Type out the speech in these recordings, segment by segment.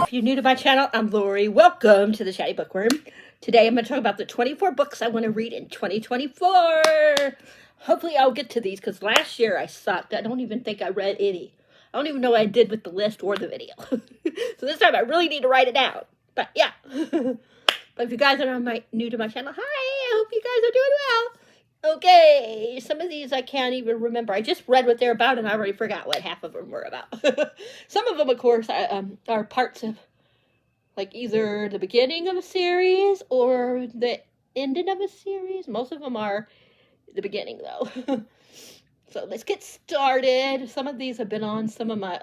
If you're new to my channel, I'm Lori. Welcome to the Chatty Bookworm. Today I'm going to talk about the 24 books I want to read in 2024. Hopefully I'll get to these because last year I sucked. I don't even think I read any. I don't even know what I did with the list or the video. So this time I really need to write it down. But yeah. But if you guys are new to my channel, hi, I hope you guys are doing well. Okay, some of these I can't even remember. I just read what they're about and I already forgot what half of them were about. Some of them, of course, are parts of, like, either the beginning of a series or the ending of a series. Most of them are the beginning, though. So let's get started. Some of these have been on some of my,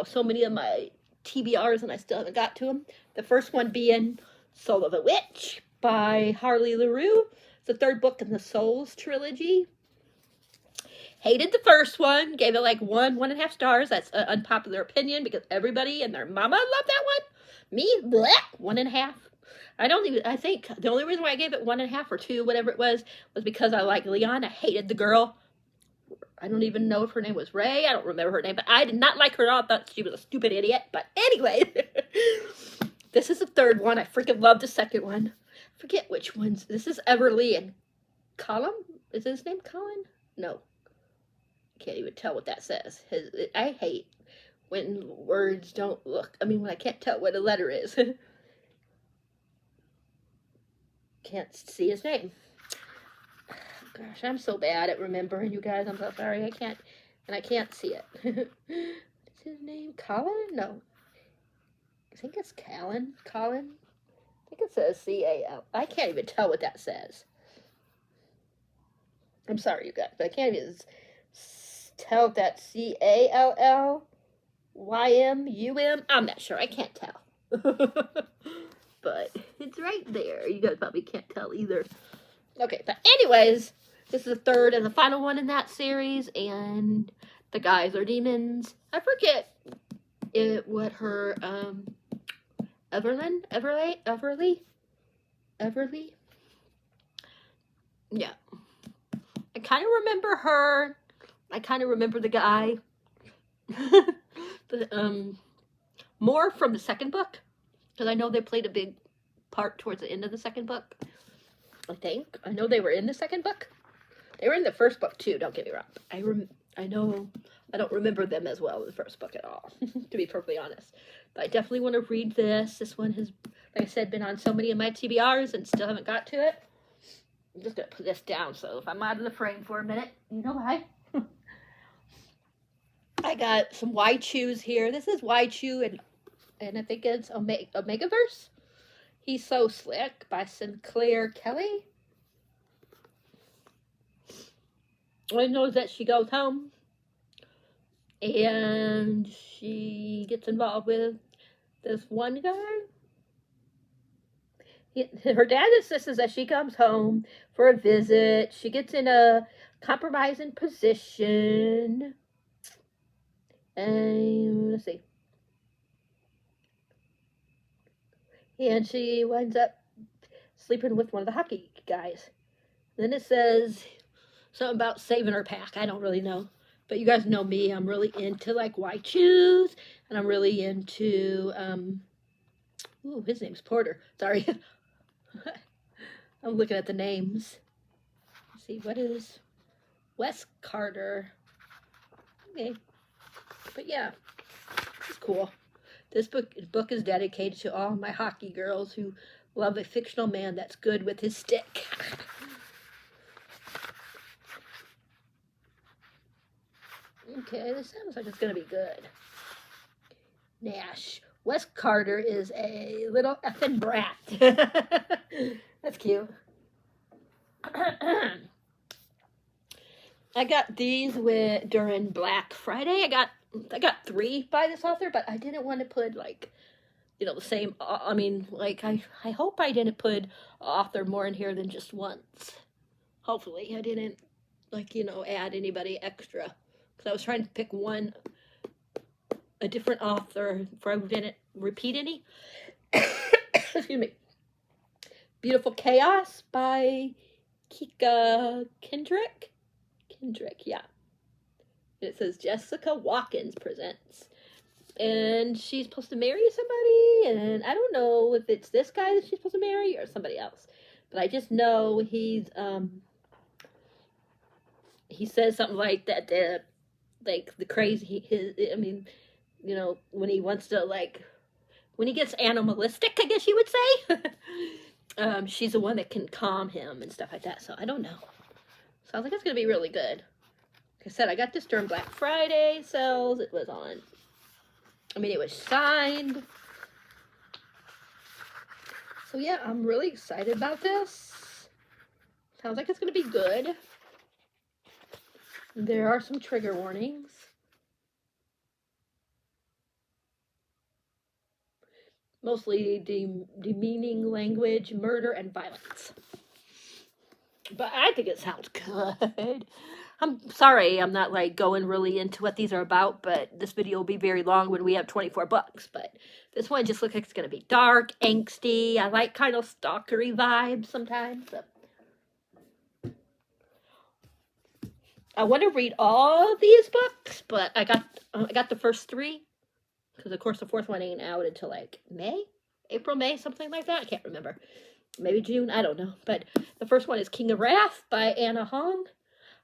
so many of my TBRs and I still haven't got to them. The first one being Soul of a Witch by Harley LaRue. It's the third book in the Souls trilogy. Hated the first one. Gave it like 1.5 stars. That's an unpopular opinion because everybody and their mama loved that one. Me, bleh, 1.5. I think the only reason why I gave it 1.5 or 2, whatever it was because I like Leon. I hated the girl. I don't even know if her name was Ray. I don't remember her name, but I did not like her at all. I thought she was a stupid idiot. But anyway, this is the third one. I freaking love the second one. Forget which ones. This is Everly and Colin. Is his name Colin? No. Can't even tell what that says. I hate when words don't look. When I can't tell what a letter is. Can't see his name. Gosh, I'm so bad at remembering, you guys. I'm so sorry. I can't see it. Is his name Colin? No. I think it's Colin. Colin? I think it says C-A-L. I can't even tell what that says. I'm sorry, you guys, but I can't even tell if that's C-A-L-L-Y-M-U-M. I'm not sure. I can't tell. But it's right there. You guys probably can't tell either. Okay, but anyways, this is the third and the final one in that series, and the guys are demons. I forget what her, Everly? Yeah. I kind of remember her. I kind of remember the guy. More from the second book, because I know they played a big part towards the end of the second book. I think. I know they were in the second book. They were in the first book too, don't get me wrong. I know I don't remember them as well in the first book at all, to be perfectly honest. But I definitely want to read this. This one has, like I said, been on so many of my TBRs and still haven't got to it. I'm just going to put this down, so if I'm out of the frame for a minute, you know why. I got some Y Chews here. This is Y Chew, and I think it's Omegaverse. He's So Slick by Sinclair Kelly. I know that she goes home and she gets involved with this one guy. Her dad insists that she comes home for a visit. She gets in a compromising position. And let's see. And she winds up sleeping with one of the hockey guys. Then it says something about saving her pack. I don't really know. But you guys know me. I'm really into, like, white shoes. And I'm really into, his name's Porter. Sorry. I'm looking at the names. Let's see, what is Wes Carter? Okay. But yeah, it's cool. This book is dedicated to all my hockey girls who love a fictional man that's good with his stick. Okay, this sounds like it's going to be good. Nash. Wes Carter is a little effing brat. That's cute. I got these during Black Friday. I got 3 by this author, but I didn't want to put, like, the same. I hope I didn't put author more in here than just once. Hopefully, I didn't, add anybody extra. Because I was trying to pick a different author before I didn't repeat any. Excuse me. Beautiful Chaos by Kika Kendrick. Yeah. It says Jessica Watkins presents. and she's supposed to marry somebody, and I don't know if it's this guy that she's supposed to marry or somebody else, but I just know he says something like that, like the crazy, I mean, when he wants to, like, when he gets animalistic, I guess you would say, she's the one that can calm him and stuff like that, so I don't know. Sounds like it's going to be really good. Like I said, I got this during Black Friday sales. It was signed. So yeah, I'm really excited about this. Sounds like it's going to be good. There are some trigger warnings. Mostly demeaning language, murder, and violence. But I think it sounds good. I'm sorry I'm not like going really into what these are about, but this video will be very long when we have 24 books. But this one just looks like it's going to be dark, angsty. I like kind of stalkery vibes sometimes. So. I want to read all these books, but I got the first 3. Because, of course, the 4th one ain't out until, like, April, May, something like that. I can't remember. Maybe June, I don't know. But the first one is King of Wrath by Anna Hong.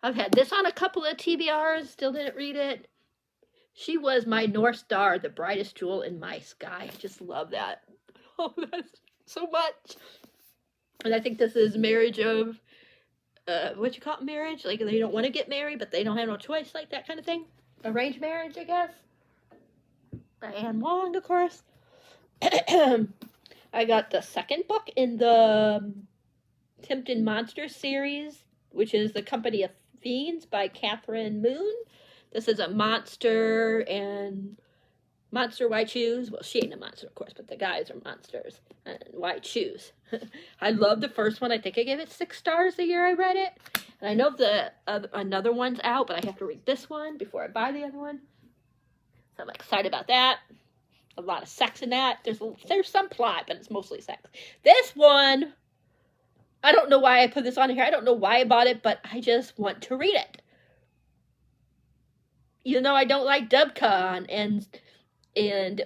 I've had this on a couple of TBRs, still didn't read it. She was my North Star, the brightest jewel in my sky. I just love that. Oh, that's so much. And I think this is marriage of, what you call it, marriage? Like, they don't want to get married, but they don't have no choice, like that kind of thing. Arranged marriage, I guess. By Anne Wong, of course. I got the second book in the Tempted Monsters series, which is The Company of Fiends by Catherine Moon. This is a monster and monster white shoes. Well, she ain't a monster, of course, but the guys are monsters and white shoes. I love the first one. I think I gave it 6 stars the year I read it. And I know another one's out, but I have to read this one before I buy the other one. So I'm excited about that. A lot of sex in that. There's some plot, but it's mostly sex. This one, I don't know why I put this on here. I don't know why I bought it, but I just want to read it. Even though I don't like dubcon and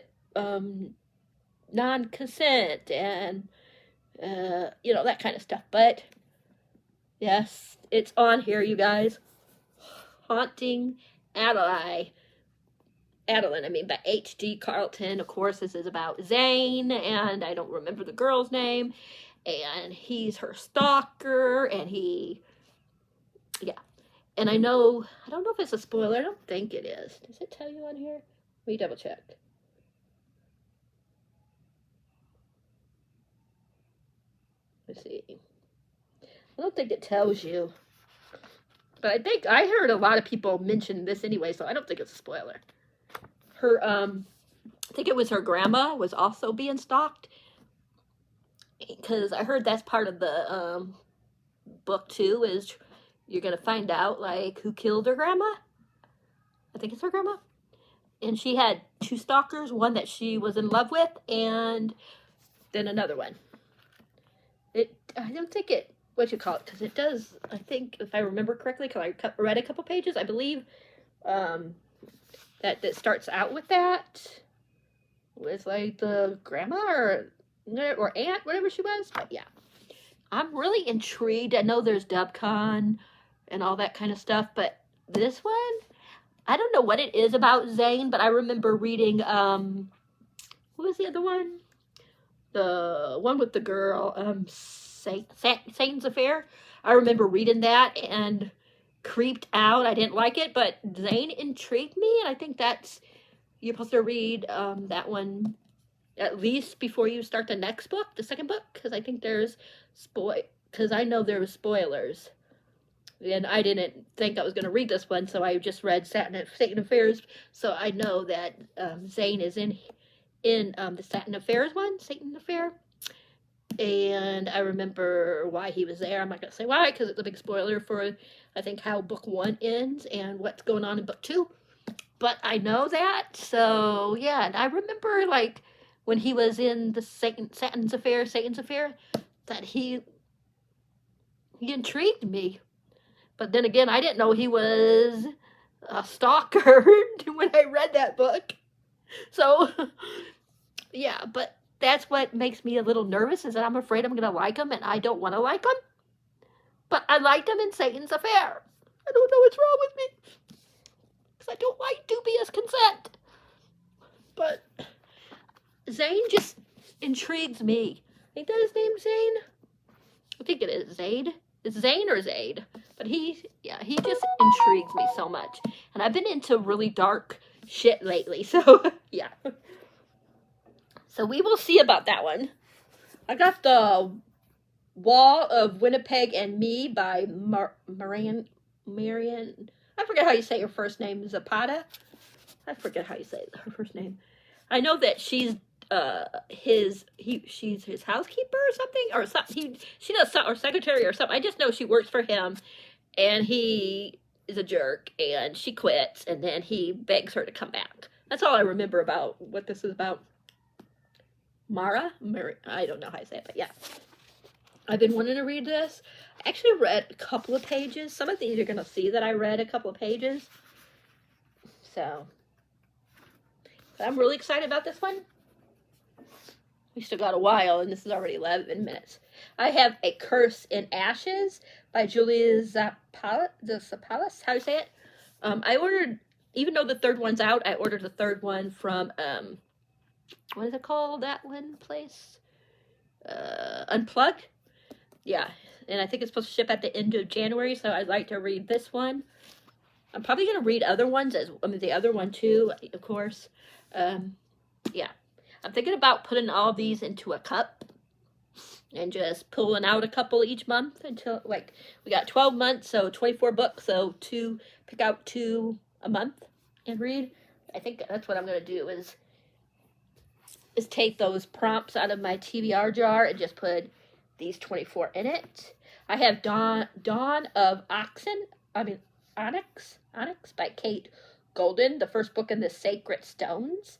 non-consent and that kind of stuff. But yes, it's on here, you guys. Haunting Adeline, by H.G. Carlton. Of course, this is about Zane, and I don't remember the girl's name, and he's her stalker, and and I don't know if it's a spoiler. I don't think it is. Does it tell you on here? Let me double check. Let's see. I don't think it tells you. But I think I heard a lot of people mention this anyway, so I don't think it's a spoiler. Her, I think it was her grandma was also being stalked. Because I heard that's part of the book too, is you're going to find out, like, who killed her grandma. I think it's her grandma. And she had 2 stalkers, one that she was in love with, and then another one. I don't think it, because it does, I think, if I remember correctly, because I read a couple pages, I believe, that starts out with that, with, like, the grandma or aunt, whatever she was. But yeah, I'm really intrigued. I know there's dubcon and all that kind of stuff, but this one, I don't know what it is about Zane, but I remember reading, what was the other one? The one with the girl, Satan's Affair. I remember reading that and creeped out. I didn't like it, but Zane intrigued me, and I think you're supposed to read that one at least before you start the next book, the second book, because I think because I know there were spoilers, and I didn't think I was going to read this one, so I just read Satan Affairs, so I know that Zane is in the Satan Affairs one, Satan Affair, and I remember why he was there. I'm not going to say why, because it's a big spoiler for, I think, how book 1 ends and what's going on in book 2. But I know that, so yeah, and I remember, like, when he was in the Satan's Affair, that he intrigued me. But then again, I didn't know he was a stalker when I read that book. So, yeah, but that's what makes me a little nervous, is that I'm afraid I'm going to like them, and I don't want to like them. But I liked them in Satan's Affair. I don't know what's wrong with me, because I don't like dubious consent. But Zane just intrigues me. I think that his name's Zane. I think it is Zaid. It's Zane or Zaid. But he just intrigues me so much. And I've been into really dark shit lately. So, yeah. So we will see about that one. I got the Wall of Winnipeg and Me by Marian. I forget how you say her first name. Zapata? I forget how you say her first name. I know that she's she's his housekeeper or something, or something. She does something, or secretary or something. I just know she works for him, and he is a jerk, and she quits, and then he begs her to come back. That's all I remember about what this is about. I don't know how I say it, but yeah. I've been wanting to read this. I actually read a couple of pages. Some of these you're going to see that I read a couple of pages. So, but I'm really excited about this one. We still got a while, and this is already 11 minutes. I have A Curse in Ashes by Julia Zapalas. How do you say it? I ordered, even though the third one's out, I ordered the third one from, what is it called, that one place? Unplugged? Yeah, and I think it's supposed to ship at the end of January, so I'd like to read this one. I'm probably going to read other ones, the other one too, of course. Yeah. I'm thinking about putting all these into a cup and just pulling out a couple each month until, like, we got 12 months, so 24 books, so pick out 2 a month and read. I think that's what I'm going to do is take those prompts out of my TBR jar and just put these 24 in it. I have Dawn of Onyx by Kate Golden, the first book in the Sacred Stones.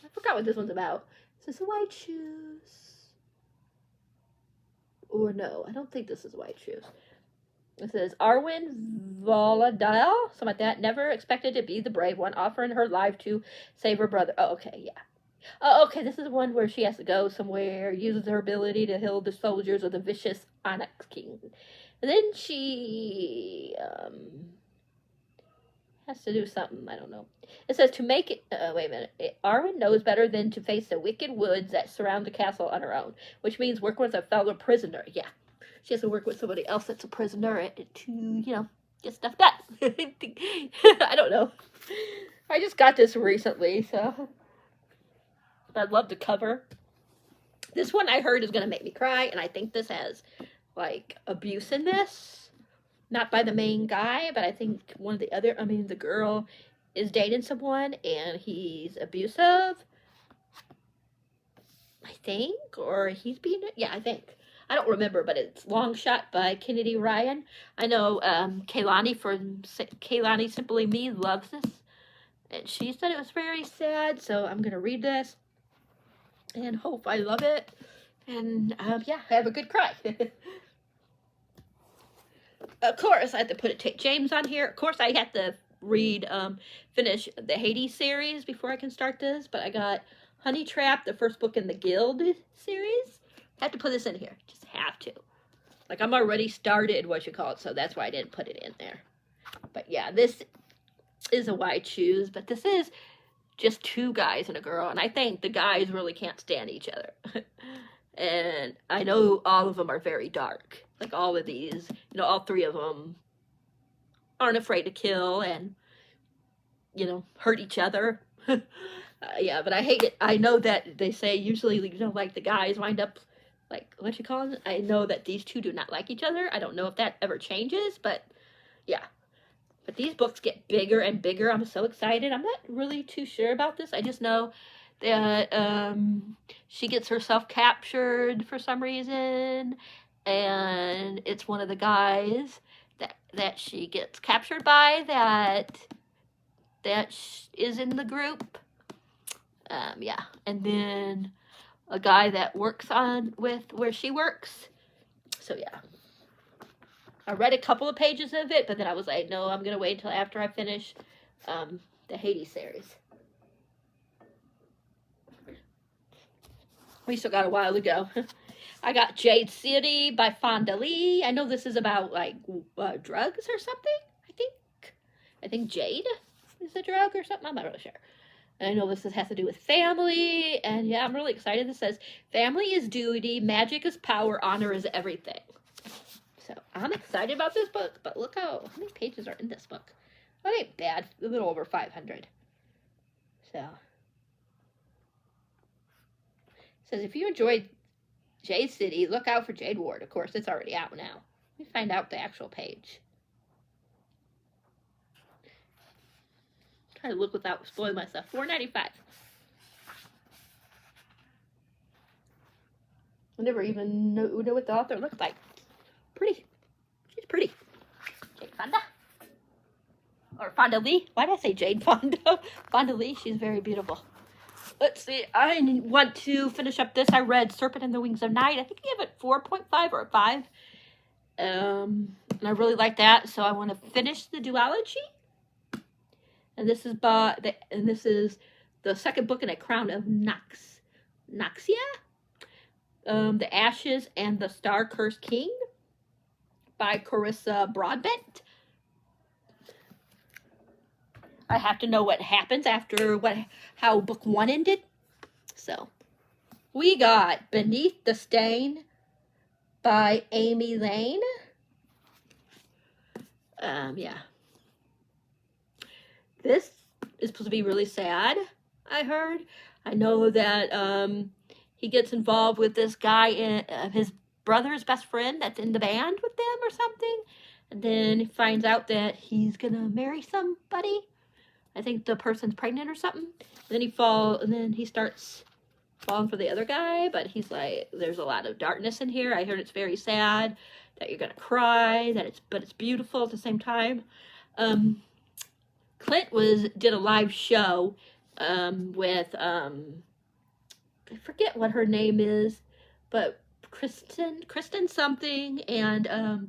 I forgot what this one's about. Is this a White Shoes? Or no, I don't think this is White Shoes. It says, Arwen Voladile, something like that, never expected to be the brave one, offering her life to save her brother. Oh, okay, yeah. Oh, okay, this is one where she has to go somewhere, uses her ability to heal the soldiers of the vicious Onyx King. And then she, has to do something, I don't know. It says to make it, wait a minute. Arwen knows better than to face the wicked woods that surround the castle on her own, which means work with a fellow prisoner. Yeah, she has to work with somebody else that's a prisoner to, get stuff done. I don't know. I just got this recently, so I love the cover. This one I heard is going to make me cry, and I think this has, like, abuse in this. Not by the main guy, but I think the girl is dating someone and he's abusive. I think, or he's being, I think. I don't remember, but it's Long Shot by Kennedy Ryan. I know Kaylani from Kaylani Simply Me loves this. And she said it was very sad, so I'm going to read this and hope I love it. And, have a good cry. Of course, I had to take James on here. Of course, I had to finish the Hades series before I can start this. But I got Honey Trap, the first book in the Guild series. I have to put this in here. Just have to. Like, I'm already started, so that's why I didn't put it in there. But yeah, this is a White Shoes, but this is just 2 guys and a girl. And I think the guys really can't stand each other. And I know all of them are very dark. Like, all of these, all 3 of them aren't afraid to kill and, hurt each other. Yeah, but I hate it. I know that they say usually, like, the guys wind up, like, I know that these 2 do not like each other. I don't know if that ever changes, but, yeah. But these books get bigger and bigger. I'm so excited. I'm not really too sure about this. I just know that she gets herself captured for some reason, and it's one of the guys that she gets captured by that is in the group. And then a guy that works with where she works. So yeah, I read a couple of pages of it, but then I was like, no, I'm gonna wait until after I finish the Hades series. We still got a while to go. I got Jade City by Fonda Lee. I know this is about like drugs or something. I think Jade is a drug or something. I'm not really sure. And I know this has to do with family, and yeah, I'm really excited. This says, family is duty, magic is power, honor is everything. So I'm excited about this book, but look how many pages are in this book. That ain't bad, a little over 500. So, it says, if you enjoyed Jade City, look out for Jade Ward. Of course, it's already out now. Let me find out the actual page. Try to look without spoiling myself. $4.95. I never even know what the author looks like. Pretty. She's pretty. Jade Fonda. Or Fonda Lee. Why did I say Jade Fonda? Fonda Lee. She's very beautiful. Let's see. I want to finish up this. I read Serpent and the Wings of Night. I think I gave it 4.5 or a 5. And I really like that. So I want to finish the duology. And this is the second book in a Crown of Noxia. The Ashes and the Star-Cursed King by Carissa Broadbent. I have to know what happens after how book 1 ended. So we got Beneath the Stain by Amy Lane. Yeah. This is supposed to be really sad, I heard. I know that he gets involved with this guy, his brother's best friend that's in the band with them or something. And then he finds out that he's going to marry somebody. I think the person's pregnant or something. And then he starts falling for the other guy. But he's like, there's a lot of darkness in here. I heard it's very sad, that you're going to cry, but it's beautiful at the same time. Clint did a live show with I forget what her name is, but Kristen something, and oh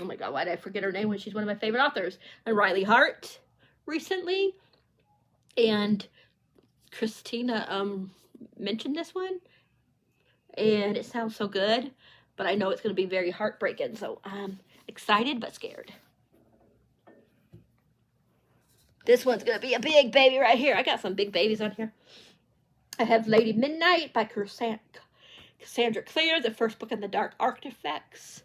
my god, why did I forget her name when she's one of my favorite authors? And Riley Hart recently, and Christina mentioned this one, and it sounds so good, but I know it's going to be very heartbreaking, so I'm excited but scared. This one's going to be a big baby right here. I got some big babies on here. I have Lady Midnight by Cassandra Clare, the first book in the Dark Artifacts.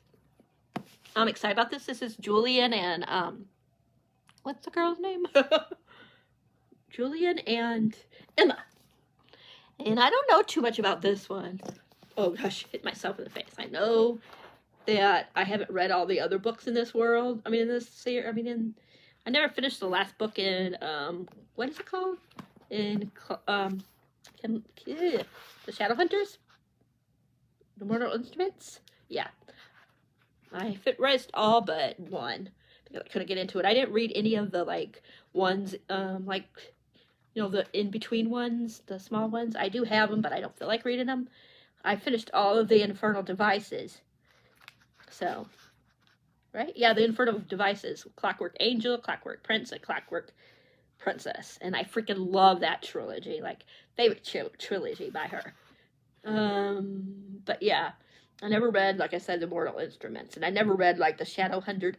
I'm excited about this. This is Julian and, what's the girl's name? Julian and Emma. And I don't know too much about this one. Oh gosh, hit myself in the face. I know that I haven't read all the other books in this world. I never finished the last book in, what is it called? In, the Shadowhunters? The Mortal Instruments? Yeah. I read all but one. I couldn't get into it. I didn't read any of the, ones, the in-between ones, the small ones. I do have them, but I don't feel like reading them. I finished all of the Infernal Devices. So, right? Yeah, the Infernal Devices. Clockwork Angel, Clockwork Prince, and Clockwork Princess. And I freaking love that trilogy. Favorite trilogy by her. But yeah, I never read, like I said, the Mortal Instruments. And I never read, the Shadowhunters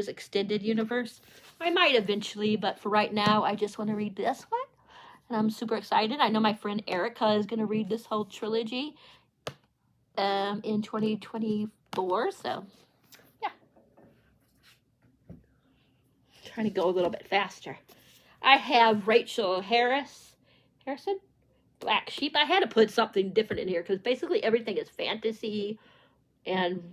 Extended Universe. I might eventually, but for right now, I just want to read this one. And I'm super excited. I know my friend Erica is going to read this whole trilogy in 2024, so yeah. Trying to go a little bit faster. I have Rachel Harrison, Black Sheep. I had to put something different in here because basically everything is fantasy and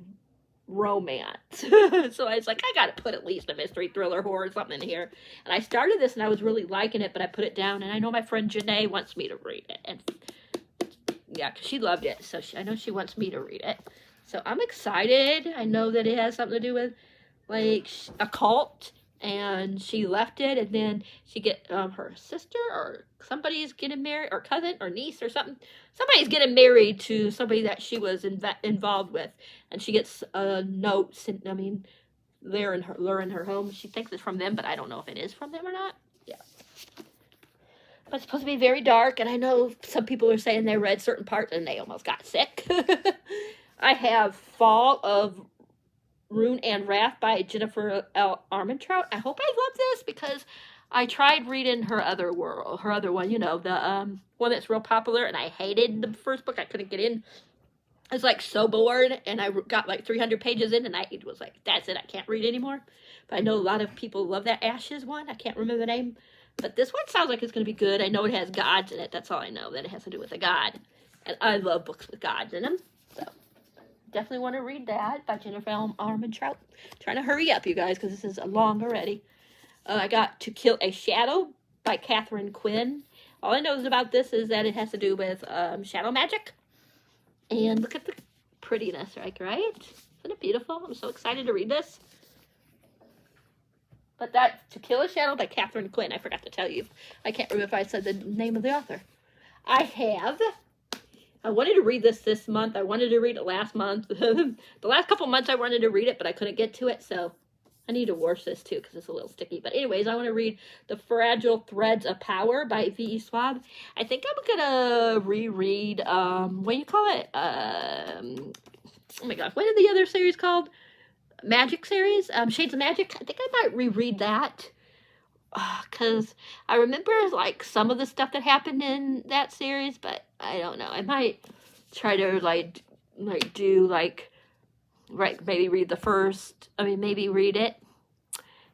romance. So I was like, I gotta put at least a mystery, thriller, horror, something in here. And I started this and I was really liking it, but I put it down. And I know my friend Janae wants me to read it. And yeah, because she loved it. So I know she wants me to read it. So I'm excited. I know that it has something to do with a cult. And she left it, and then she her sister or somebody's getting married, or cousin or niece or something. Somebody's getting married to somebody that she was involved with, and she gets a note sent. They're in her home. She thinks it's from them, but I don't know if it is from them or not. Yeah. But it's supposed to be very dark, and I know some people are saying they read certain parts and they almost got sick. I have Fall of Rune and Wrath by Jennifer L. Armentrout. I hope I love this because I tried reading her other one, you know, the one that's real popular, and I hated the first book. I couldn't get in. I was like so bored, and I got like 300 pages in, and I was like, that's it, I can't read anymore. But I know a lot of people love that Ashes one. I can't remember the name. But this one sounds like it's going to be good. I know it has gods in it. That's all I know, that it has to do with a god. And I love books with gods in them. So definitely want to read that by Jennifer L. Armentrout. Trying to hurry up, you guys, because this is long already. I got To Kill a Shadow by Catherine Quinn. All I know about this is that it has to do with shadow magic. And look at the prettiness, right? Isn't it beautiful? I'm so excited to read this. But that's To Kill a Shadow by Catherine Quinn. I forgot to tell you. I can't remember if I said the name of the author. I wanted to read this month. I wanted to read it last month. The last couple months I wanted to read it, but I couldn't get to it, so I need to wash this too because it's a little sticky. But anyways, I want to read The Fragile Threads of Power by V.E. Schwab. I think I'm going to reread, what do you call it? Oh my gosh, what is the other series called? Magic series? Shades of Magic. I think I might reread that. Because I remember, like, some of the stuff that happened in that series, but I don't know. I might try to, maybe read the first, maybe read it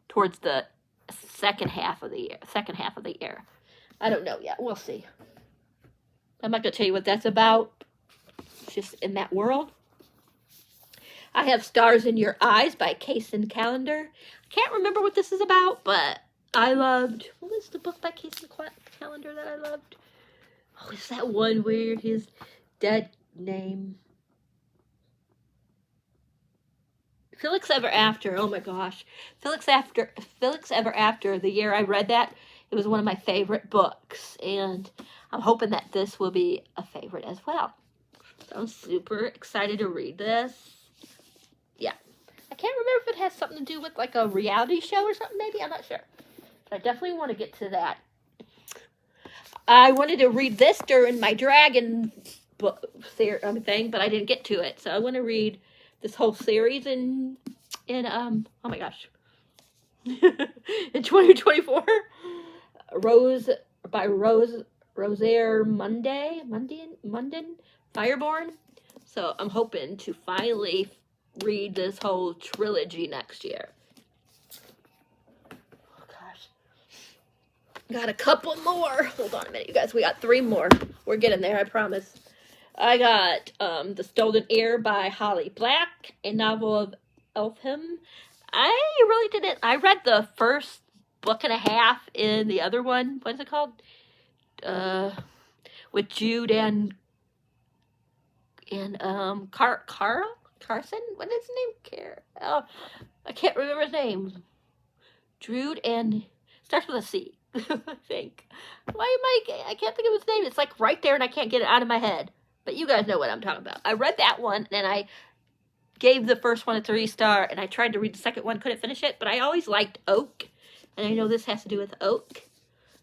towards the second half of the year. I don't know yet. We'll see. I'm not going to tell you what that's about. It's just in that world. I have Stars in Your Eyes by Kaysen Callender. I can't remember what this is about, but I loved... What was the book by Kaysen Callender that I loved? Oh, it's that one where his dead name... Felix Ever After. Oh my gosh. Felix Ever After. The year I read that, it was one of my favorite books. And I'm hoping that this will be a favorite as well. So I'm super excited to read this. Yeah. I can't remember if it has something to do with like a reality show or something maybe. I'm not sure. But I definitely want to get to that. I wanted to read this during my dragon book thing, but I didn't get to it. So I want to read this whole series in oh my gosh. In 2024. Rosaire Munden, Fireborn. So I'm hoping to finally read this whole trilogy next year. Oh gosh. Got a couple more. Hold on a minute, you guys. We got 3 more. We're getting there, I promise. I got The Stolen Ear by Holly Black, a novel of Elfham. I really didn't. I read the first book and a half in the other one. What is it called? With Jude and Carson? What is his name? Oh, I can't remember his name. Jude and... Starts with a C, I think. I can't think of his name. It's like right there and I can't get it out of my head. But you guys know what I'm talking about. I read that one, and I gave the first one a 3-star, and I tried to read the second one, couldn't finish it, but I always liked Oak, and I know this has to do with Oak.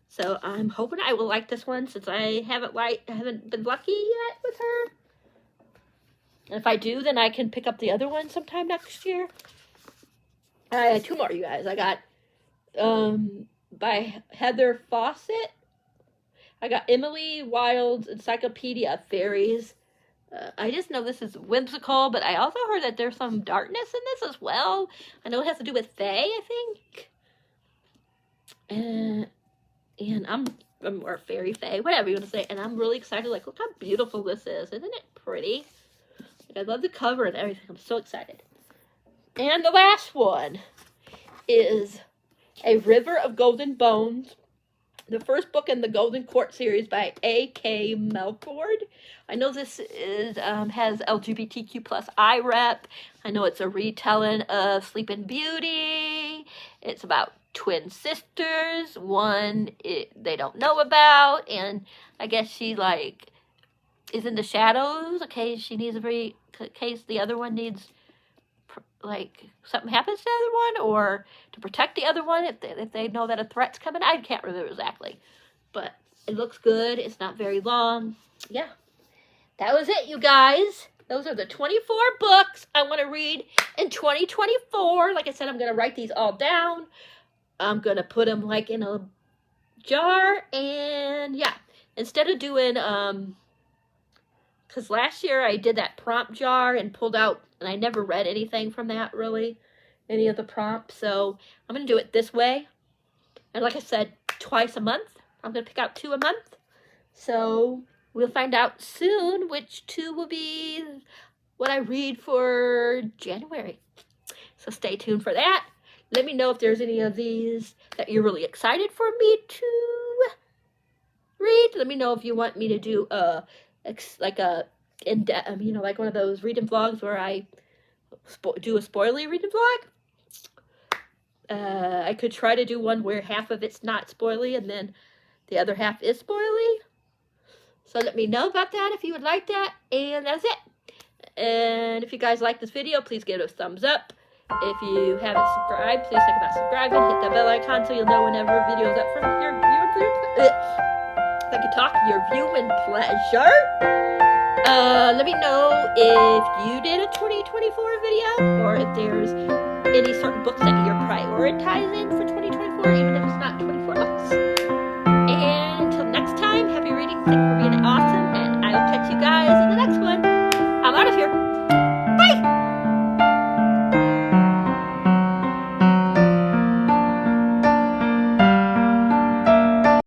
So I'm hoping I will like this one, since I haven't been lucky yet with her. And if I do, then I can pick up the other one sometime next year. I had 2 more, you guys. I got by Heather Fawcett. I got Emily Wilde's Encyclopedia of Fairies. I just know this is whimsical, but I also heard that there's some darkness in this as well. I know it has to do with fae, I think. Or fairy fae, whatever you want to say. And I'm really excited. Like, look how beautiful this is. Isn't it pretty? Like, I love the cover and everything. I'm so excited. And the last one is A River of Golden Bones. The first book in the Golden Court series by A.K. Melford. I know this has LGBTQ plus IREP. I know it's a retelling of Sleeping Beauty. It's about twin sisters. One they don't know about, and I guess she is in the shadows. Okay, she needs in case the other one needs something happens to the other one, or to protect the other one if they know that a threat's coming. I can't remember exactly, but It looks good. It's not very long. Yeah. That was it, you guys. Those are the 24 books I want to read in 2024. Like I said, I'm going to write these all down. I'm going to put them like in a jar. And yeah, instead of doing, because last year I did that prompt jar and pulled out, and I never read anything from that really, any of the prompts. So I'm going to do it this way. And like I said, twice a month. I'm going to pick out 2 a month. So we'll find out soon which 2 will be what I read for January. So stay tuned for that. Let me know if there's any of these that you're really excited for me to read. Let me know if you want me to do like one of those reading vlogs where I do a spoiler reading vlog. I could try to do one where half of it's not spoily and then the other half is spoily. So let me know about that if you would like that. And that's it. And if you guys like this video, please give it a thumbs up. If you haven't subscribed, please think about subscribing. Hit that bell icon so you'll know whenever a video is up from your viewing pleasure. Let me know if you did a 2024 video or if there's any certain books that you're prioritizing for 2024, even if it's not 24 books. And until next time, happy reading. Thank you for being awesome.